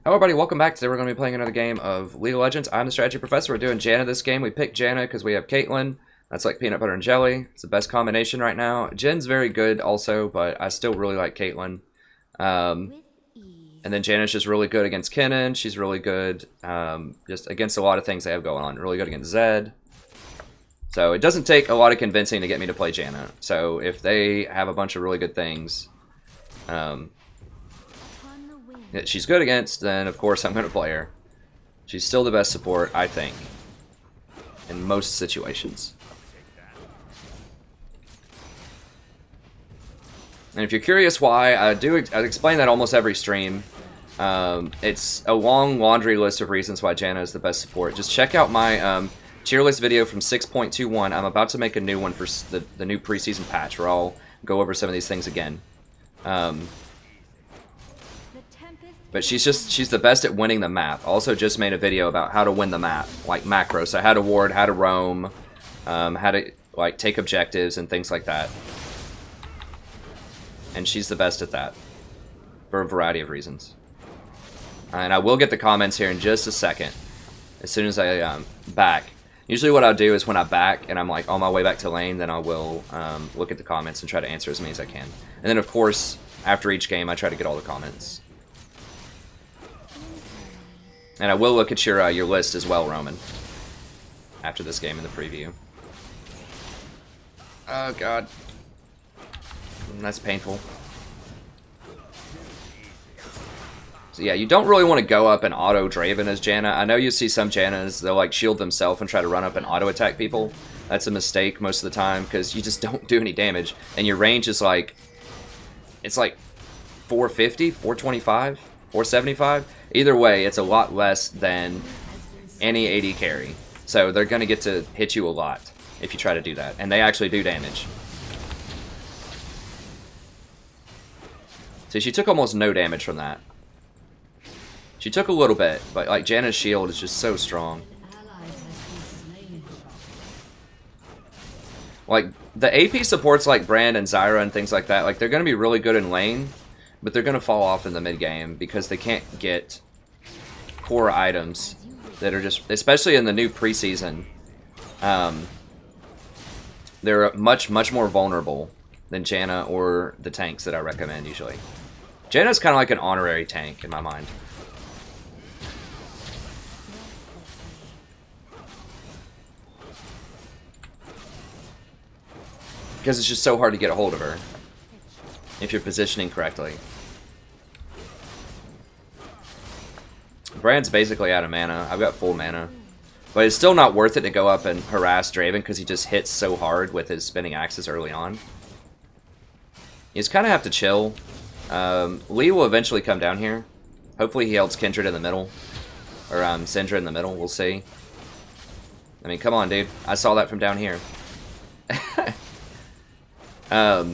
Hello everybody, welcome back. Today we're going to be playing another game of League of Legends. I'm the strategy professor. We're doing Janna this game. We picked Janna because we have Caitlyn. That's like peanut butter and jelly. It's the best combination right now. Jin's very good also, but I still really like Caitlyn. And then Janna's just really good against Kennen. She's really good just against a lot of things they have going on. Really good against Zed. So it doesn't take a lot of convincing to get me to play Janna. So if they have a bunch of really good things that she's good against, then of course I'm going to play her. She's still the best support, I think, in most situations. And if you're curious why, I explain that almost every stream. It's a long laundry list of reasons why Janna is the best support. Just check out my tier list video from 6.21. I'm about to make a new one for the new preseason patch where I'll go over some of these things again. But she's the best at winning the map. Also just made a video about how to win the map, like macro. So how to ward, how to roam, how to like take objectives and things like that. And she's the best at that for a variety of reasons. And I will get the comments here in just a second, as soon as I back. Usually what I'll do is when I back and I'm like on my way back to lane, then I will look at the comments and try to answer as many as I can. And then of course, after each game, I try to get all the comments. And I will look at your list as well, Roman, after this game in the preview. Oh god, that's painful. So yeah, you don't really want to go up and auto Draven as Janna. I know you see some Jannas, they'll like shield themselves and try to run up and auto attack people. That's a mistake most of the time because you just don't do any damage, and your range is like, it's like 450, 425, 475. Either way, it's a lot less than any AD carry. So they're going to get to hit you a lot if you try to do that. And they actually do damage. So she took almost no damage from that. She took a little bit, but like Janna's shield is just so strong. Like the AP supports like Brand and Zyra and things like that, like they're going to be really good in lane, but they're going to fall off in the mid game because they can't get core items that are just, especially in the new preseason, they're much more vulnerable than Janna or the tanks that I recommend usually. Janna's kind of like an honorary tank in my mind. Because it's just so hard to get a hold of her if you're positioning correctly. Brand's basically out of mana. I've got full mana. But it's still not worth it to go up and harass Draven because he just hits so hard with his spinning axes early on. You just kind of have to chill. Lee will eventually come down here. Hopefully he holds Kindred in the middle. Or Syndra in the middle. We'll see. I mean, come on, dude. I saw that from down here. But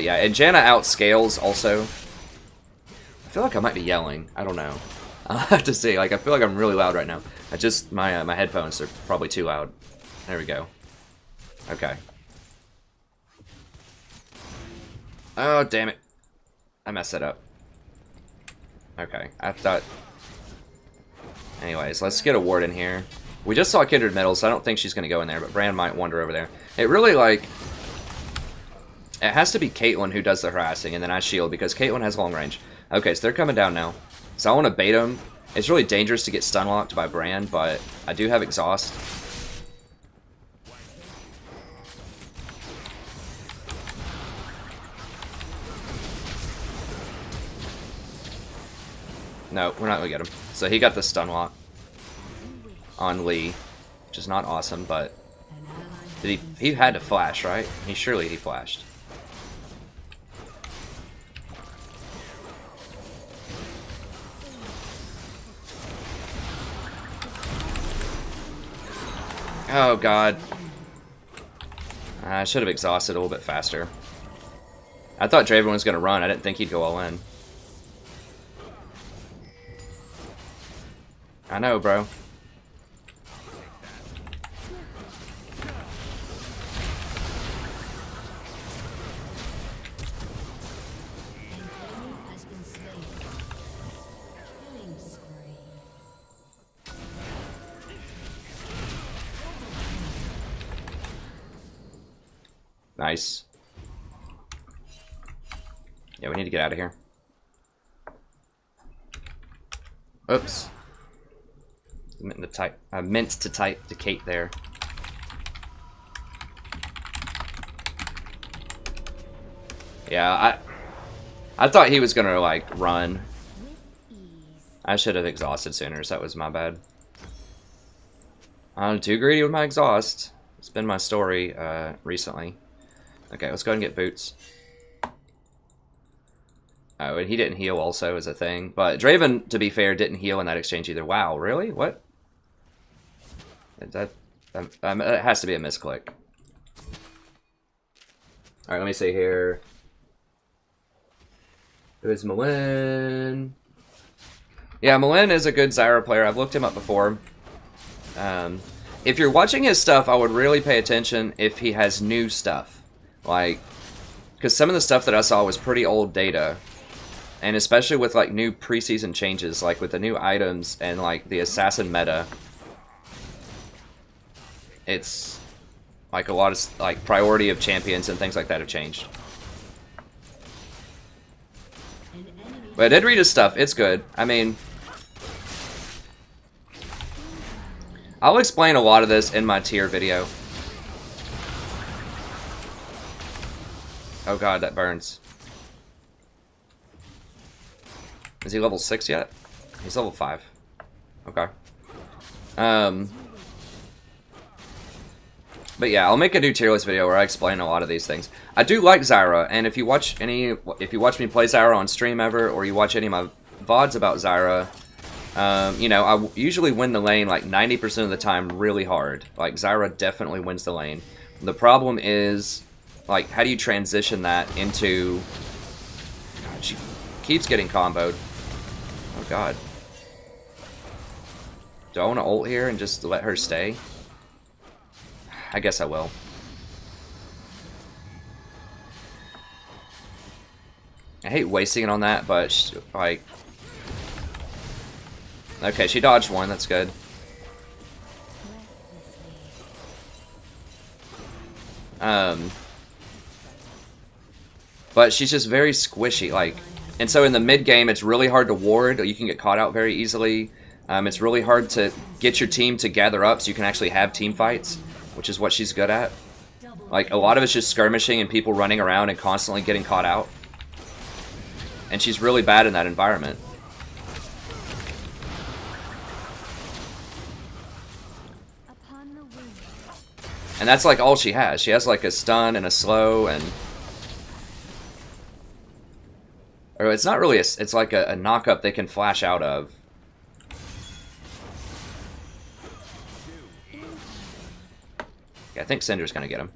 yeah, and Janna outscales also. I feel like I might be yelling. I don't know. I'll have to see. Like, I feel like I'm really loud right now. My headphones are probably too loud. There we go. Okay. Oh, damn it. I messed that up. Okay, I thought... Anyways, let's get a ward in here. We just saw Kindred middle, so I don't think she's going to go in there, but Brand might wander over there. It really, like... It has to be Caitlyn who does the harassing, and then I shield, because Caitlyn has long range. Okay, so they're coming down now. So I want to bait them. It's really dangerous to get stun locked by Brand, but I do have exhaust. No, we're not going to get him. So he got the stun lock on Lee, which is not awesome, but he had to flash, right? Surely he flashed. Oh god. I should have exhausted a little bit faster. I thought Draven was going to run. I didn't think he'd go all in. I know, bro. Nice. Yeah, we need to get out of here. Oops. I meant to type to Kate there. Yeah, I thought he was gonna like run. I should have exhausted sooner, so that was my bad. I'm too greedy with my exhaust. It's been my story recently. Okay, let's go ahead and get boots. Oh, and he didn't heal also as a thing. But Draven, to be fair, didn't heal in that exchange either. Wow, really? What? That it has to be a misclick. Alright, let me see here. Who's Malin? Yeah, Malin is a good Zyra player. I've looked him up before. If you're watching his stuff, I would really pay attention if he has new stuff. Like, because some of the stuff that I saw was pretty old data. And especially with, like, new preseason changes, like with the new items and, like, the assassin meta. It's, like, a lot of, like, priority of champions and things like that have changed. But I did read his stuff. It's good. I mean, I'll explain a lot of this in my tier video. Oh god, that burns. Is he level 6 yet? He's level 5. Okay. But yeah, I'll make a new tier list video where I explain a lot of these things. I do like Zyra, and if you watch me play Zyra on stream ever, or you watch any of my VODs about Zyra, you know, I usually win the lane like 90% of the time really hard. Like, Zyra definitely wins the lane. The problem is, like, how do you transition that into... God, she keeps getting comboed. Oh god. Do I want to ult here and just let her stay? I guess I will. I hate wasting it on that, but, like... Okay, she dodged one, that's good. But she's just very squishy, like... And so in the mid-game, it's really hard to ward, or you can get caught out very easily. It's really hard to get your team to gather up so you can actually have team fights, which is what she's good at. Like, a lot of it's just skirmishing and people running around and constantly getting caught out. And she's really bad in that environment. And that's like all she has. She has like a stun and a slow and... Or it's not really it's like a knock-up they can flash out of. Yeah, I think Syndra's gonna get him.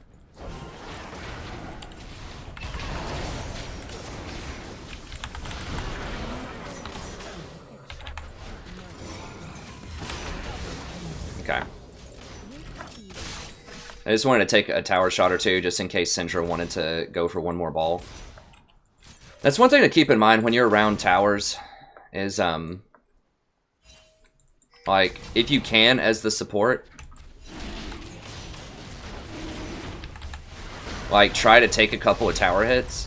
Okay. I just wanted to take a tower shot or two just in case Syndra wanted to go for one more ball. That's one thing to keep in mind when you're around towers is, like, if you can as the support, like, try to take a couple of tower hits.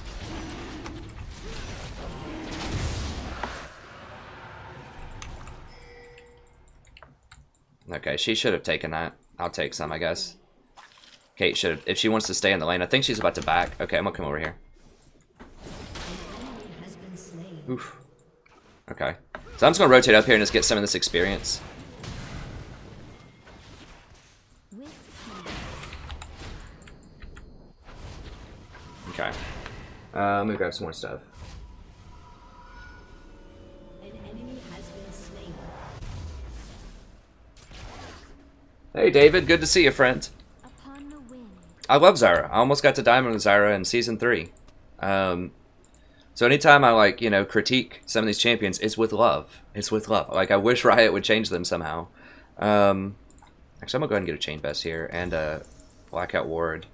Okay, she should have taken that. I'll take some, I guess. Kate should have, if she wants to stay in the lane. I think she's about to back. Okay, I'm gonna come over here. Oof. Okay. So I'm just gonna rotate up here and just get some of this experience. Okay. Let me grab some more stuff. Hey David, good to see you, friend. I love Zyra. I almost got to Diamond with Zyra in Season 3. So anytime I, like, you know, critique some of these champions, it's with love. It's with love. Like, I wish Riot would change them somehow. Actually, I'm gonna go ahead and get a Chain Vest here, and a Blackout Ward.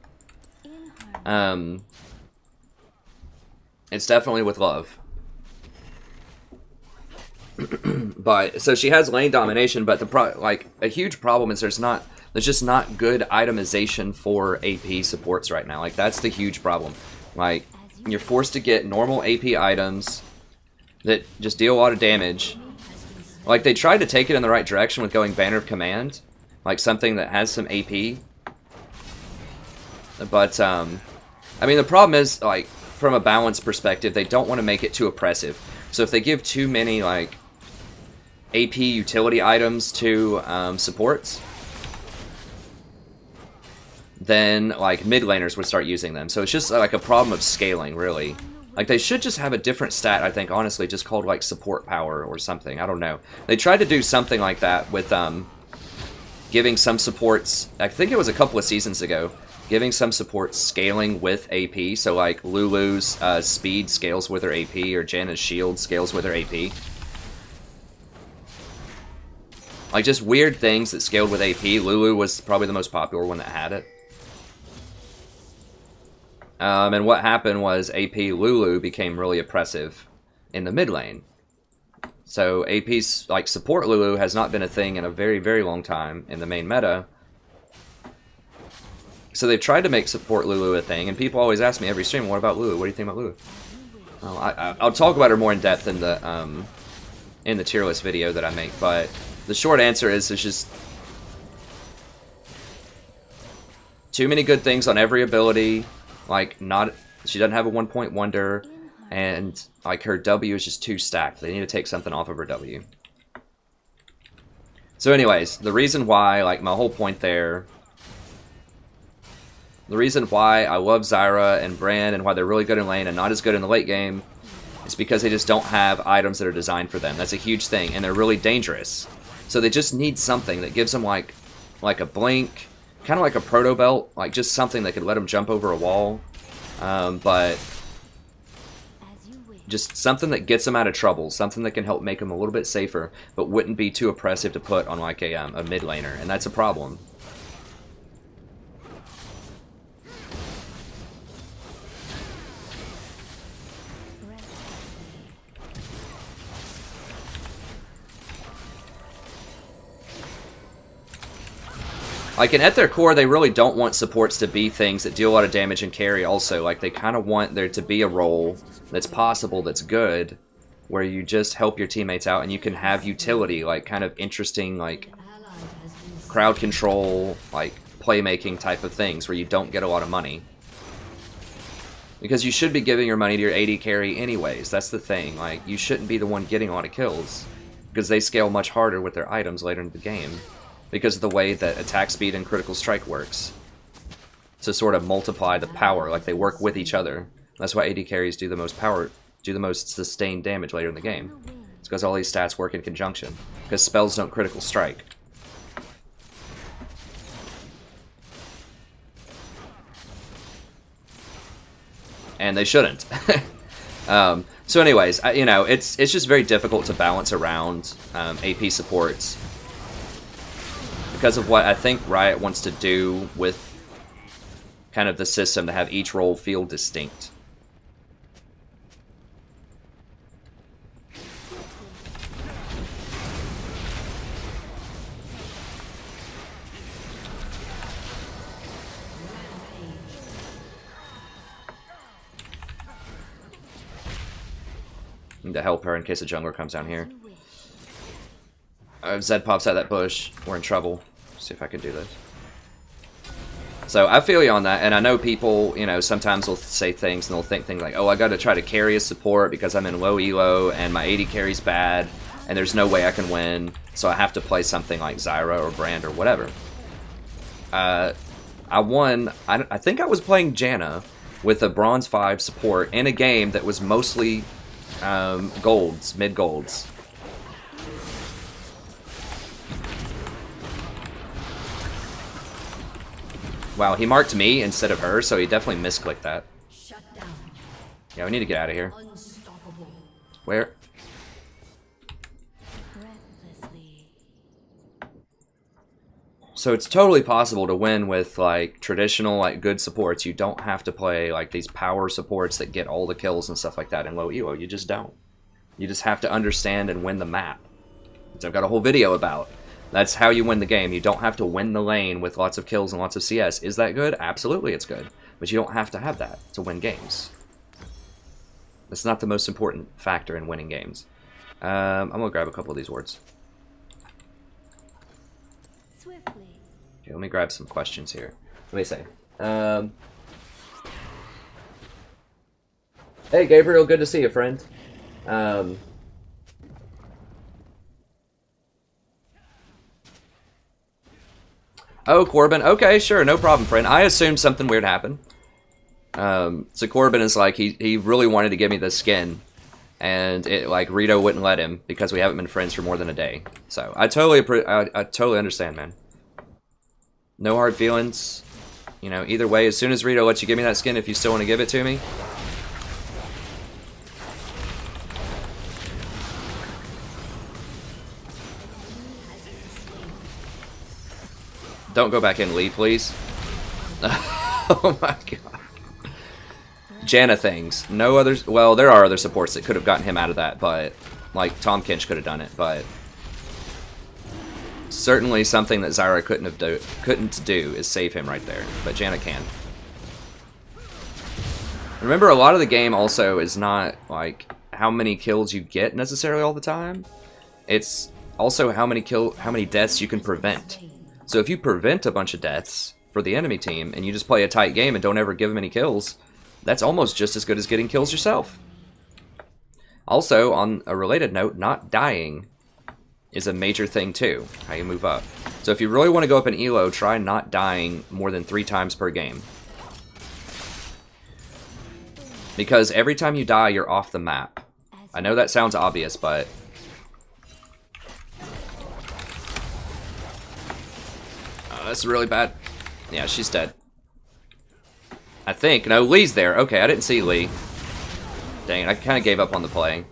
It's definitely with love. But, so she has lane domination, but like, a huge problem is there's not There's just not good itemization for AP supports right now. Like, that's the huge problem. Like, you're forced to get normal AP items that just deal a lot of damage. Like, they tried to take it in the right direction with going Banner of Command, like something that has some AP. But, I mean, the problem is, like, from a balance perspective, they don't want to make it too oppressive. So if they give too many, like, AP utility items to supports, then, like, mid laners would start using them. So it's just, like, a problem of scaling, really. Like, they should just have a different stat, I think, honestly, just called, like, support power or something. I don't know. They tried to do something like that with giving some supports, I think it was a couple of seasons ago, giving some supports scaling with AP. So, like, Lulu's speed scales with her AP, or Janna's shield scales with her AP. Like, just weird things that scaled with AP. Lulu was probably the most popular one that had it. And what happened was AP Lulu became really oppressive in the mid lane. So AP's, like, support Lulu has not been a thing in a very, very long time in the main meta. So they've tried to make support Lulu a thing, and people always ask me every stream, what about Lulu? What do you think about Lulu? Well, I'll talk about her more in depth in the tier list video that I make, but the short answer is there's just too many good things on every ability. Like, she doesn't have a 1-point wonder, and, like, her W is just too stacked. They need to take something off of her W. So anyways, the reason why, like, my whole point there, the reason why I love Zyra and Brand and why they're really good in lane and not as good in the late game is because they just don't have items that are designed for them. That's a huge thing, and they're really dangerous. So they just need something that gives them, like a blink, kind of like a proto belt, like just something that could let them jump over a wall, but just something that gets them out of trouble, something that can help make them a little bit safer, but wouldn't be too oppressive to put on, like, a mid laner, and that's a problem. Like, and at their core, they really don't want supports to be things that deal a lot of damage and carry also. Like, they kind of want there to be a role that's possible, that's good, where you just help your teammates out and you can have utility, like, kind of interesting, like, crowd control, like, playmaking type of things where you don't get a lot of money. Because you should be giving your money to your AD carry anyways. That's the thing. Like, you shouldn't be the one getting a lot of kills, because they scale much harder with their items later in the game, because of the way that attack speed and critical strike works, to sort of multiply the power. Like, they work with each other. That's why AD carries do the most sustained damage later in the game. It's because all these stats work in conjunction, because spells don't critical strike. And they shouldn't. So anyways, you know, it's just very difficult to balance around AP supports, because of what I think Riot wants to do with kind of the system, to have each role feel distinct. Need to help her in case a jungler comes down here. If Zed pops out that bush, we're in trouble. See if I can do this. So I feel you on that, and I know people, you know, sometimes will say things and they'll think things like, oh, I gotta try to carry a support because I'm in low elo and my AD carry's bad and there's no way I can win, so I have to play something like Zyra or Brand or whatever. I think I was playing Janna with a Bronze 5 support in a game that was mostly golds, mid-golds. Wow, he marked me instead of her, so he definitely misclicked that. Yeah, we need to get out of here. Where? So it's totally possible to win with, like, traditional, like, good supports. You don't have to play, like, these power supports that get all the kills and stuff like that in low elo. You just don't. You just have to understand and win the map, which I've got a whole video about. That's how you win the game. You don't have to win the lane with lots of kills and lots of CS. Is that good? Absolutely it's good. But you don't have to have that to win games. That's not the most important factor in winning games. I'm going to grab a couple of these wards. Swiftly. Okay, let me grab some questions here. Let me say. Hey, Gabriel, good to see you, friend. Oh, Corbin. Okay, sure, no problem, friend. I assumed something weird happened. So Corbin is like, he really wanted to give me this skin, and it like Rito wouldn't let him because we haven't been friends for more than a day. So I totally understand, man. No hard feelings. You know, either way, as soon as Rito lets you give me that skin, if you still want to give it to me. Don't go back in, Lee, please. Oh my god. Janna things. No others. Well, there are other supports that could have gotten him out of that, but like Tom Kinch could have done it. But certainly something that Zyra couldn't do is save him right there. But Janna can. Remember, a lot of the game also is not like how many kills you get necessarily all the time. It's also how many deaths you can prevent. So if you prevent a bunch of deaths for the enemy team and you just play a tight game and don't ever give them any kills, that's almost just as good as getting kills yourself. Also, on a related note, not dying is a major thing too, how you move up. So if you really want to go up in elo, try not dying more than 3 times per game. Because every time you die, you're off the map. I know that sounds obvious, but... that's really bad. Yeah, she's dead. I think. No, Lee's there. Okay, I didn't see Lee. Dang it, I kind of gave up on the play.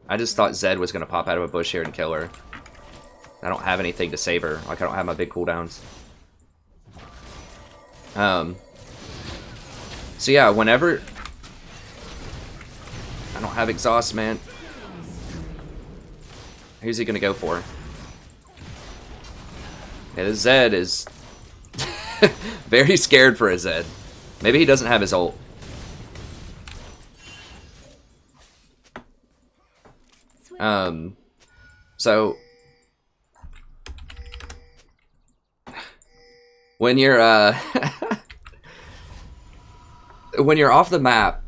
I just thought Zed was going to pop out of a bush here and kill her. I don't have anything to save her. Like, I don't have my big cooldowns. So yeah, whenever... I don't have exhaust, man. Who's he going to go for? Yeah, this Zed is... very scared for his Zed. Maybe he doesn't have his ult. So when you're when you're off the map,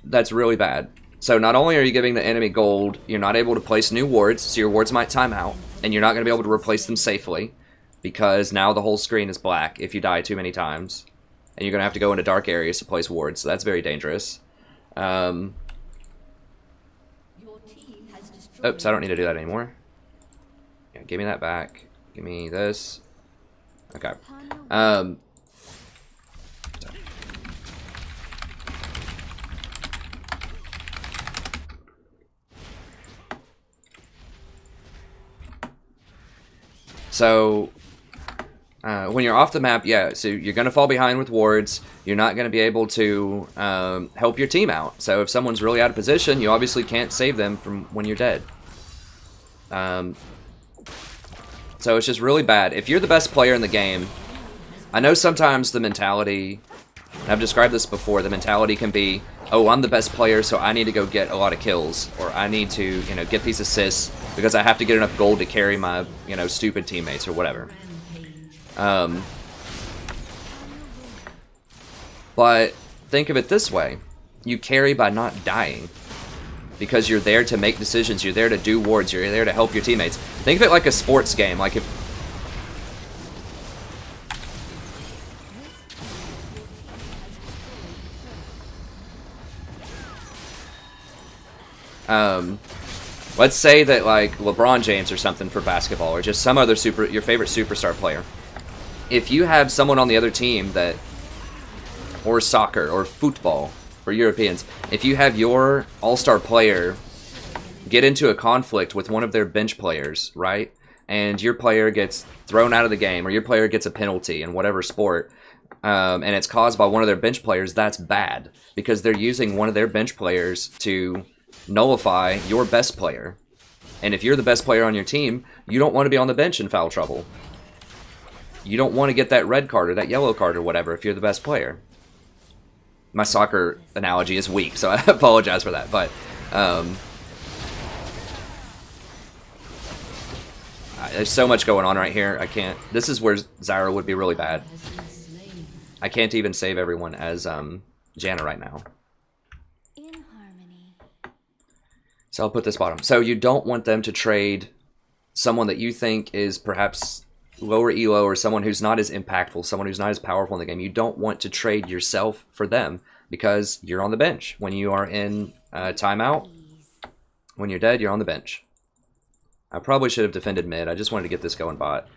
that's really bad. So not only are you giving the enemy gold, you're not able to place new wards, so your wards might time out, and you're not going to be able to replace them safely. Because now the whole screen is black if you die too many times. And you're going to have to go into dark areas to place wards, so that's very dangerous. Oops, I don't need to do that anymore. Yeah, give me that back. Give me this. Okay. So... when you're off the map, yeah, so you're going to fall behind with wards. You're not going to be able to help your team out. So if someone's really out of position, you obviously can't save them from when you're dead. So it's just really bad. If you're the best player in the game, I know sometimes the mentality, and I've described this before, the mentality can be, oh, I'm the best player, so I need to go get a lot of kills. Or I need to, you know, get these assists because I have to get enough gold to carry my, you know, stupid teammates or whatever. But think of it this way. You carry by not dying. Because you're there to make decisions, you're there to do wards, you're there to help your teammates. Think of it like a sports game. Like if... let's say that like LeBron James or something for basketball, or just some other your favorite superstar player. If you have someone on the other team that, or soccer, or football, for Europeans, if you have your all-star player get into a conflict with one of their bench players, right, and your player gets thrown out of the game, or your player gets a penalty in whatever sport, and it's caused by one of their bench players, that's bad, because they're using one of their bench players to nullify your best player. And if you're the best player on your team, you don't want to be on the bench in foul trouble. You don't want to get that red card or that yellow card or whatever if you're the best player. My soccer analogy is weak, so I apologize for that. But there's so much going on right here. I can't. This is where Zyra would be really bad. I can't even save everyone as Janna right now. So I'll put this bottom. So you don't want them to trade someone that you think is perhaps lower elo or someone who's not as impactful, someone who's not as powerful in the game. You don't want to trade yourself for them because you're on the bench. When you are in timeout, when you're dead, you're on the bench. I probably should have defended mid. I just wanted to get this going bot.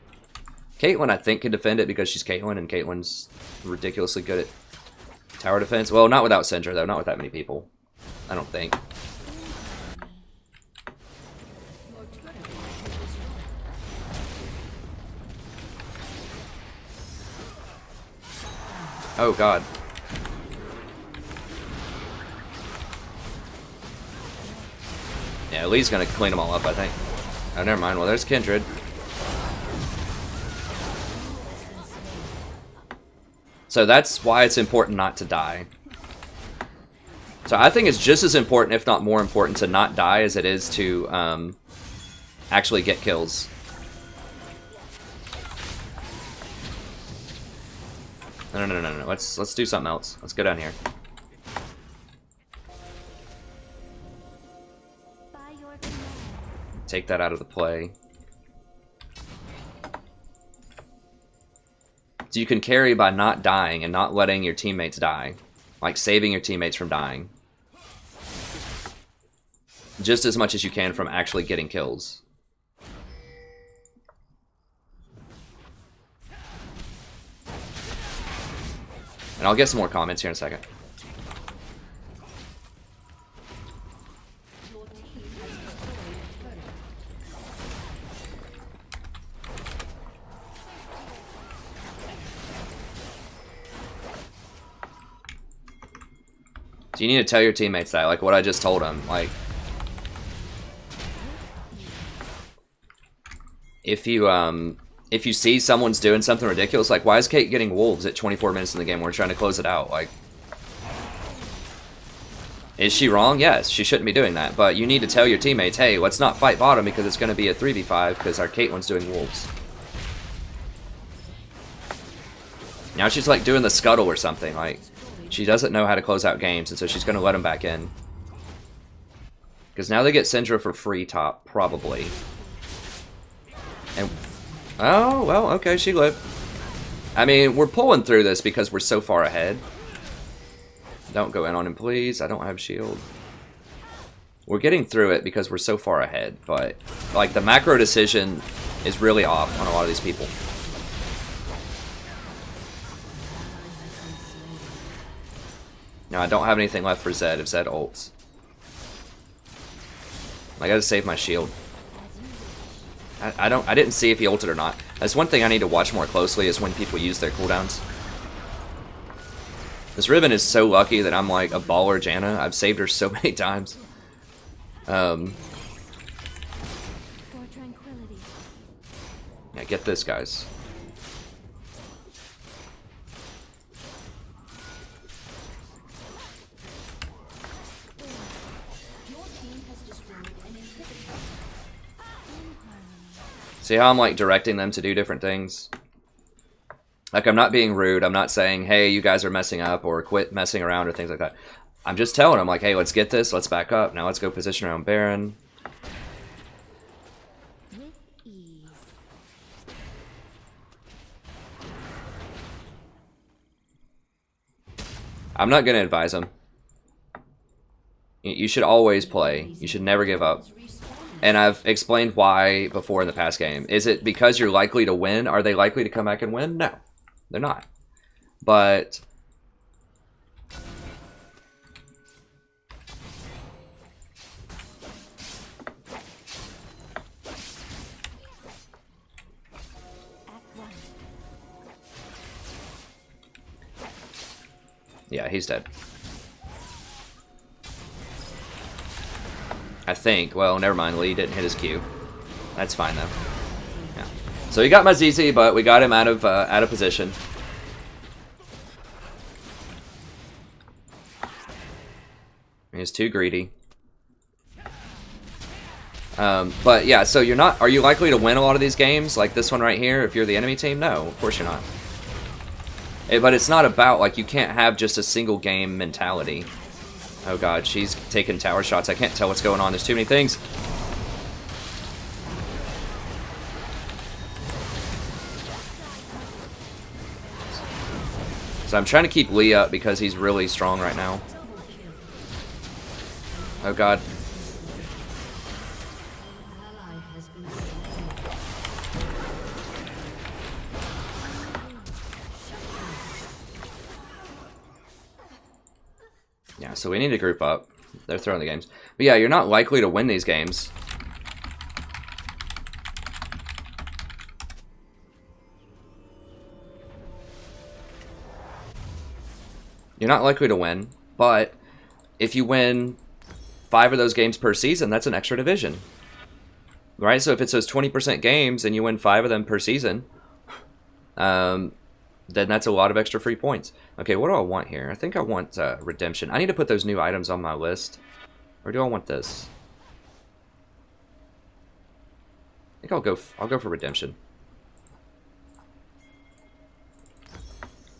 Caitlyn, I think, can defend it because she's Caitlyn, and Caitlyn's ridiculously good at tower defense. Well, not without Syndra, though. Not with that many people. I don't think. Oh, God. Yeah, Lee's gonna clean them all up, I think. Oh, never mind. Well, there's Kindred. So that's why it's important not to die. So I think it's just as important, if not more important, to not die as it is to actually get kills. No. Let's do something else. Let's go down here. Take that out of the play. So you can carry by not dying and not letting your teammates die. Like saving your teammates from dying. Just as much as you can from actually getting kills. And I'll get some more comments here in a second. So you need to tell your teammates that, like what I just told them. Like, if you see someone's doing something ridiculous, like why is Kate getting wolves at 24 minutes in the game when we're trying to close it out? Like, is she wrong? Yes, she shouldn't be doing that. But you need to tell your teammates, hey, let's not fight bottom because it's going to be a 3v5 because our Caitlyn's doing wolves. Now she's like doing the scuttle or something. Like, she doesn't know how to close out games, and so she's going to let them back in. Because now they get Syndra for free top, probably. And oh, well, okay, she lived. I mean, we're pulling through this because we're so far ahead. Don't go in on him, please. I don't have shield. We're getting through it because we're so far ahead, but like the macro decision is really off on a lot of these people. Now, I don't have anything left for Zed if Zed ults. I gotta save my shield. I didn't see if he ulted or not. That's one thing I need to watch more closely is when people use their cooldowns. This Riven is so lucky that I'm like a baller Janna. I've saved her so many times. Yeah, get this, guys. See how I'm like directing them to do different things? Like, I'm not being rude. I'm not saying, hey, you guys are messing up or quit messing around or things like that. I'm just telling them, like, hey, let's get this. Let's back up. Now let's go position around Baron. I'm not going to advise them. You should always play. You should never give up. And I've explained why before in the past game. Is it because you're likely to win? Are they likely to come back and win? No, they're not. But yeah, he's dead. I think. Well, never mind. Lee didn't hit his Q. That's fine though. Yeah. So he got my ZZ, but we got him out of position. He's too greedy. But yeah, so you're not. Are you likely to win a lot of these games, like this one right here, if you're the enemy team? No, of course you're not. But it's not about, like, you can't have just a single game mentality. Oh god, she's taking tower shots. I can't tell what's going on. There's too many things. So I'm trying to keep Lee up because he's really strong right now. Oh god. Yeah, so we need to group up. They're throwing the games. But yeah, you're not likely to win these games. You're not likely to win, but if you win 5 of those games per season, that's an extra division. Right? So if it's those 20% games and you win 5 of them per season, then that's a lot of extra free points. Okay, what do I want here? I think I want redemption. I need to put those new items on my list. Or do I want this? I think I'll go for redemption.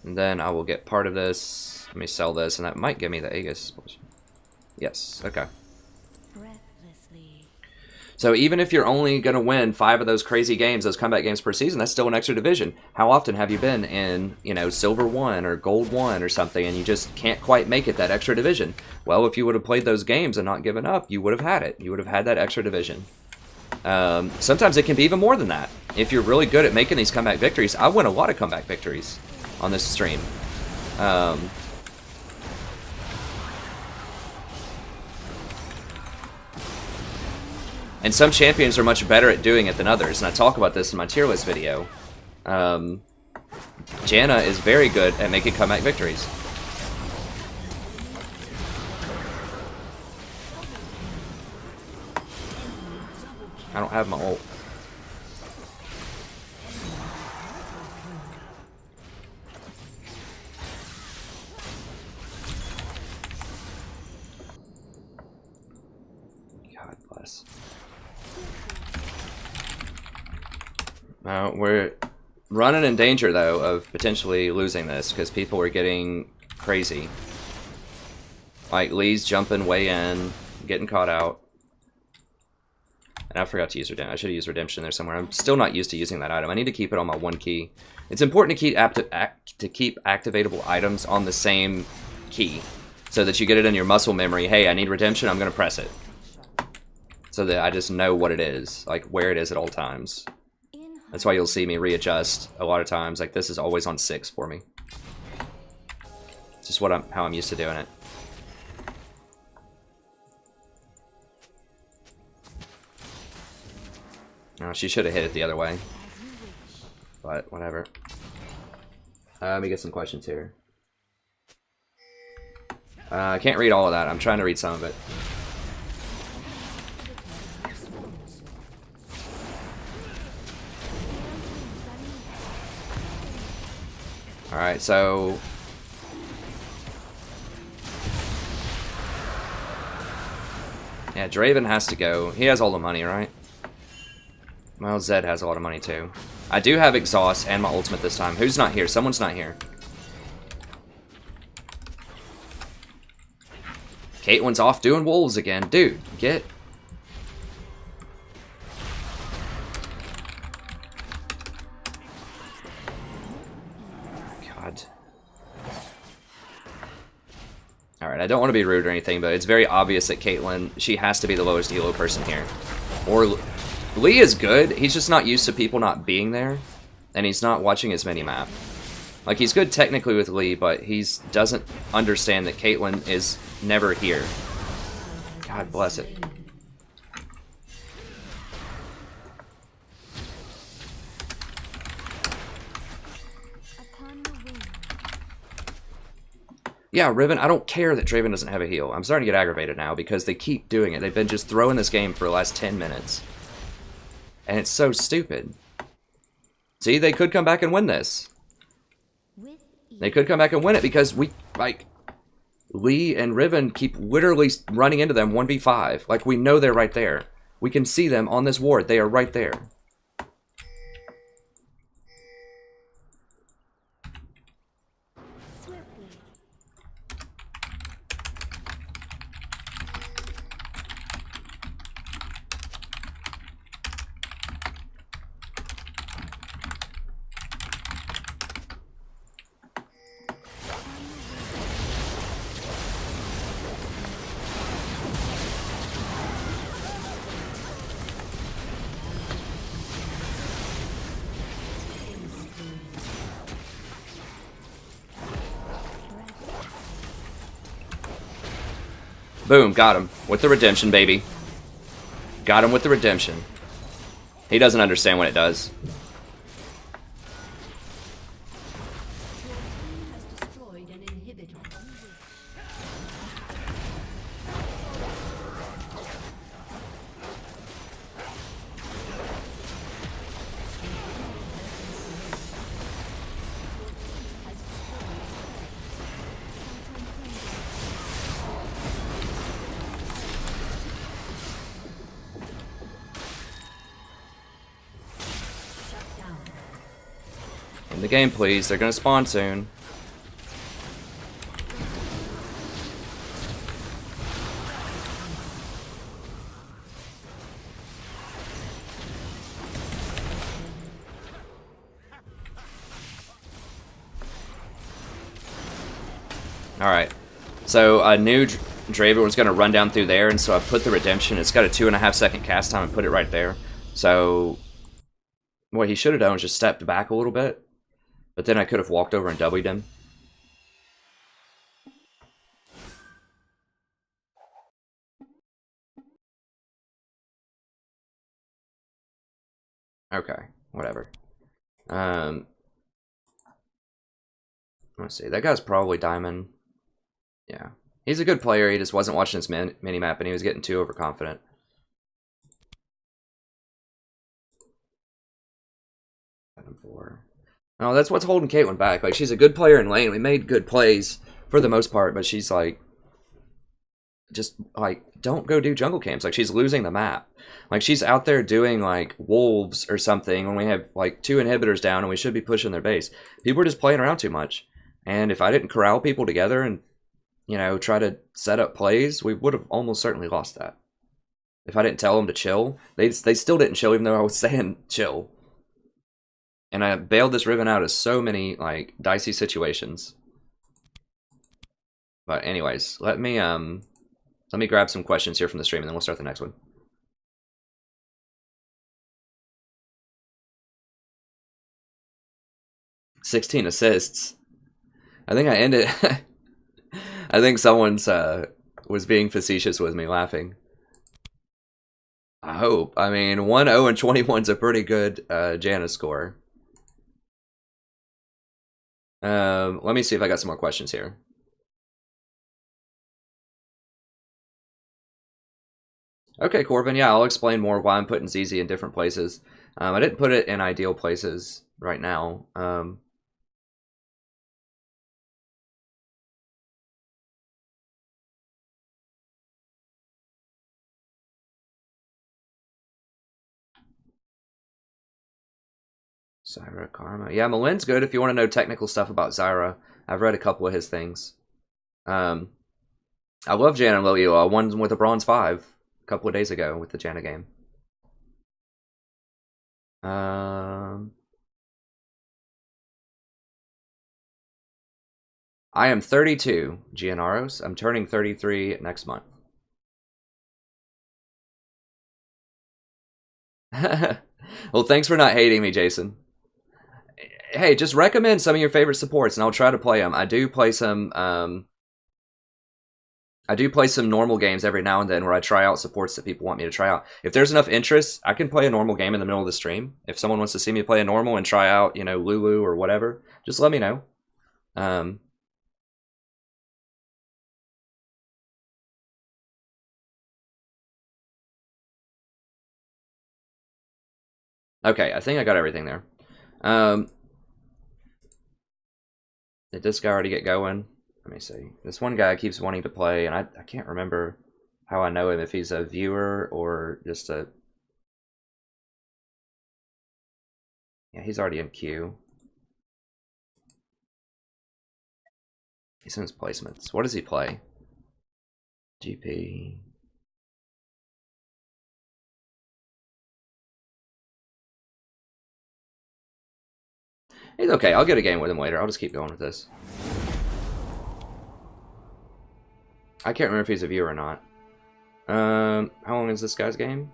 And then I will get part of this. Let me sell this, and that might give me the Aegis. Yes, okay. So even if you're only going to win 5 of those crazy games, those comeback games per season, that's still an extra division. How often have you been in, you know, Silver 1 or Gold 1 or something, and you just can't quite make it that extra division? Well, if you would have played those games and not given up, you would have had it. You would have had that extra division. Sometimes it can be even more than that. If you're really good at making these comeback victories, I win a lot of comeback victories on this stream. And some champions are much better at doing it than others, and I talk about this in my tier list video. Janna is very good at making comeback victories. I don't have my ult. God bless. We're running in danger, though, of potentially losing this, because people are getting crazy. Like, Lee's jumping way in, getting caught out. And I forgot to use redemption. I should have used redemption there somewhere. I'm still not used to using that item. I need to keep it on my 1 key. It's important to keep activatable items on the same key, so that you get it in your muscle memory. Hey, I need redemption, I'm going to press it. So that I just know what it is, like where it is at all times. That's why you'll see me readjust a lot of times. Like, this is always on 6 for me. It's just how I'm used to doing it. Oh, she should have hit it the other way. But, whatever. Let me get some questions here. I can't read all of that. I'm trying to read some of it. Alright, so... yeah, Draven has to go. He has all the money, right? Well, Zed has a lot of money, too. I do have exhaust and my ultimate this time. Who's not here? Someone's not here. Caitlyn's off doing wolves again. Dude, get... God. Alright, I don't want to be rude or anything, but it's very obvious that Caitlyn, she has to be the lowest elo person here. Or... Lee is good, he's just not used to people not being there, and he's not watching as many map. Like, he's good technically with Lee, but he doesn't understand that Caitlyn is never here. God bless it. Yeah, Riven, I don't care that Draven doesn't have a heal. I'm starting to get aggravated now because they keep doing it. They've been just throwing this game for the last 10 minutes. And it's so stupid. See, they could come back and win this. They could come back and win it because we, like, Lee and Riven keep literally running into them 1v5. Like, we know they're right there. We can see them on this ward. They are right there. Boom, got him. With the redemption, baby. Got him with the redemption. He doesn't understand what it does. In the game, please. They're gonna spawn soon. Alright. So I knew Draven was gonna run down through there, and so I put the redemption. It's got a 2.5 second cast time and put it right there. So what he should have done was just stepped back a little bit. But then I could have walked over and W'd him. Okay, whatever. Let's see. That guy's probably Diamond. Yeah. He's a good player. He just wasn't watching his mini-map and he was getting too overconfident. No, that's what's holding Caitlyn back. Like, she's a good player in lane. We made good plays for the most part, but she's like, just like, don't go do jungle camps. Like, she's losing the map. Like, she's out there doing like wolves or something when we have like 2 inhibitors down and we should be pushing their base. People are just playing around too much. And if I didn't corral people together and, you know, try to set up plays, we would have almost certainly lost that. If I didn't tell them to chill, they still didn't chill even though I was saying chill. And I bailed this Riven out of so many, like, dicey situations. But anyways, let me grab some questions here from the stream and then we'll start the next one. "16 assists. I think I ended... I think someone's was being facetious with me, laughing. I hope. I mean, 1-0 and 21's a pretty good Janna score. Let me see if I got some more questions here. Okay, Corbin, yeah, I'll explain more why I'm putting ZZ in different places. I didn't put it in ideal places right now. Zyra Karma. Yeah, Malin's good if you want to know technical stuff about Zyra. I've read a couple of his things. I love Janna and Lilio. I won with a bronze 5 a couple of days ago with the Janna game. I am 32, Gianaros. I'm turning 33 next month. Well, thanks for not hating me, Jason. Hey, just recommend some of your favorite supports, and I'll try to play them. I do play some normal games every now and then where I try out supports that people want me to try out. If there's enough interest, I can play a normal game in the middle of the stream. If someone wants to see me play a normal and try out, you know, Lulu or whatever, just let me know. Okay, I think I got everything there. Did this guy already get going? Let me see. This one guy keeps wanting to play, and I can't remember how I know him, if he's a viewer or just a... Yeah, he's already in queue. He's in his placements. What does he play? GP. He's okay. I'll get a game with him later. I'll just keep going with this. I can't remember if he's a viewer or not. How long is this guy's game?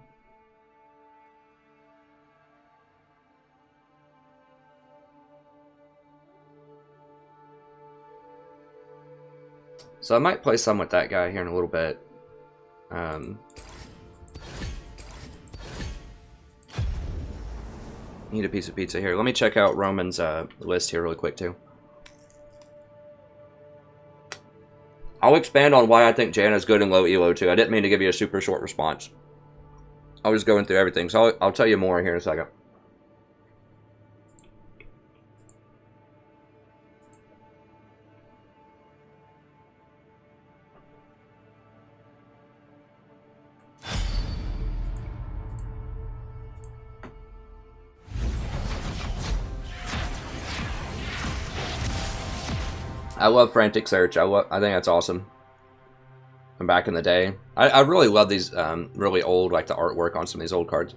So I might play some with that guy here in a little bit. Need a piece of pizza here. Let me check out Roman's list here really quick too. I'll expand on why I think Janna's good in low elo too. I didn't mean to give you a super short response. I was going through everything, so I'll tell you more here in a second. I love Frantic Search. I think that's awesome. From back in the day, I really love these really old, like the artwork on some of these old cards.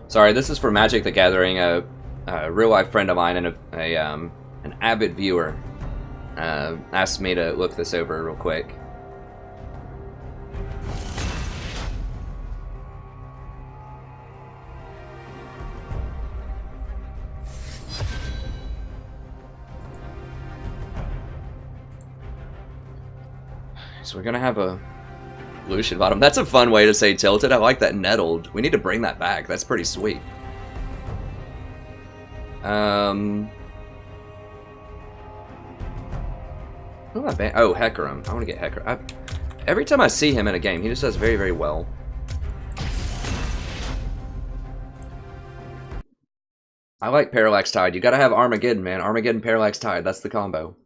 Sorry, this is for Magic the Gathering. A real life friend of mine and an avid viewer asked me to look this over real quick. So we're gonna have a Lucian bottom. That's a fun way to say tilted. I like that. Nettled. We need to bring that back. That's pretty sweet. Oh, Hecarim. I want to get Hecarim. Every time I see him in a game, he just does very, very well. I like Parallax Tide. You gotta have Armageddon, man. Armageddon, Parallax Tide. That's the combo.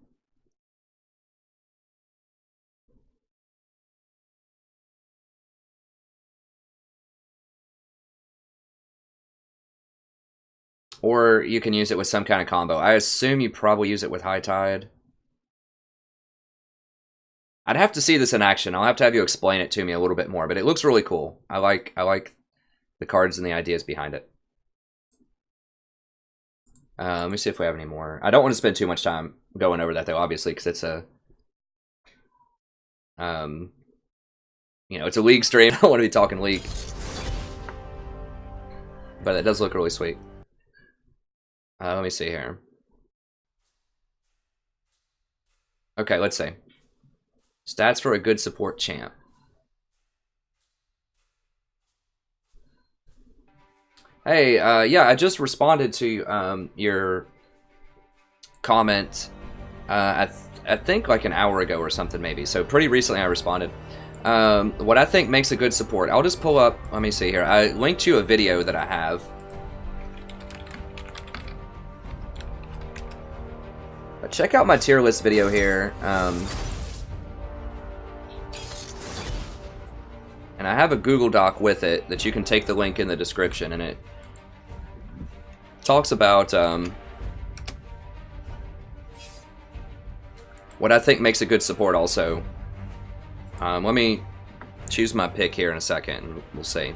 Or you can use it with some kind of combo. I assume you probably use it with High Tide. I'd have to see this in action. I'll have to have you explain it to me a little bit more, but it looks really cool. I like the cards and the ideas behind it. Let me see if we have any more. I don't want to spend too much time going over that though, obviously, because it's a you know, it's a League stream. I don't want to be talking League. But it does look really sweet. Let me see here. Okay, let's see. Stats for a good support champ. Hey, yeah, I just responded to your comment, I think like an hour ago or something maybe. So pretty recently I responded. What I think makes a good support. I'll just pull up, let me see here. I linked you a video that I have. Check out my tier list video here. And I have a Google Doc with it that you can take the link in the description, and it talks about what I think makes a good support also. Let me choose my pick here in a second, and we'll see.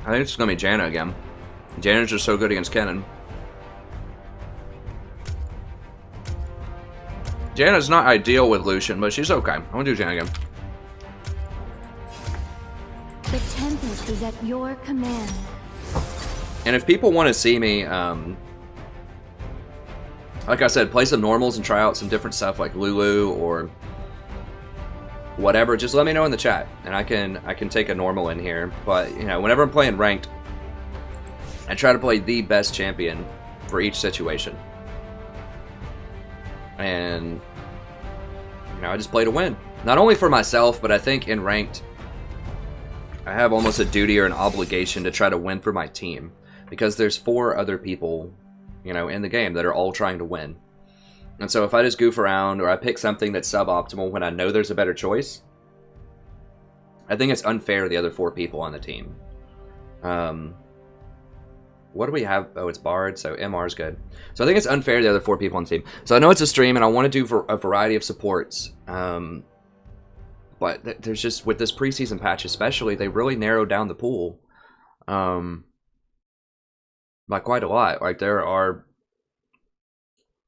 I think it's going to be Janna again. Janna's just so good against Kennen. Janna's not ideal with Lucian, but she's okay. I'm gonna do Janna again. The Tempest is at your command. And if people want to see me, like I said, play some normals and try out some different stuff like Lulu or whatever, just let me know in the chat, and I can take a normal in here. But you know, whenever I'm playing ranked, I try to play the best champion for each situation, and you know, I just play to win. Not only for myself, but I think in ranked, I have almost a duty or an obligation to try to win for my team, because there's 4 other people, you know, in the game that are all trying to win. And so if I just goof around or I pick something that's suboptimal when I know there's a better choice, I think it's unfair to the other 4 people on the team. What do we have? Oh, it's Bard, so MR is good. So I think it's unfair to the other 4 people on the team. So I know it's a stream and I want to do a variety of supports. But there's just, with this preseason patch especially, they really narrowed down the pool by quite a lot. Like, there are,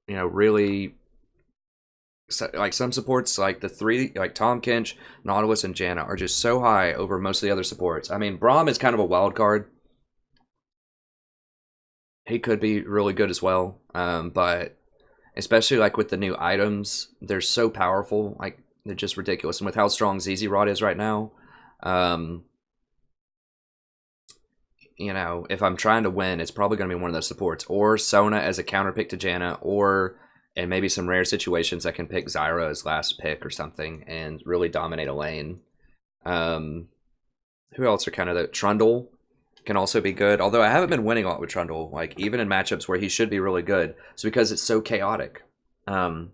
you know, really, like, some supports, like the 3, like Tom Kinch, Nautilus, and Janna are just so high over most of the other supports. I mean, Braum is kind of a wild card. He could be really good as well, but especially like with the new items, they're so powerful. Like, they're just ridiculous. And with how strong ZZ Rod is right now, you know, if I'm trying to win, it's probably going to be one of those supports. Or Sona as a counter pick to Janna, or in maybe some rare situations I can pick Zyra as last pick or something and really dominate a lane. Who else are kind of the... Trundle can also be good, although I haven't been winning a lot with Trundle, like even in matchups where he should be really good. It's because it's so chaotic. And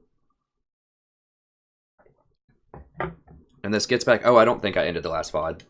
this gets back... Oh, I don't think I ended the last VOD.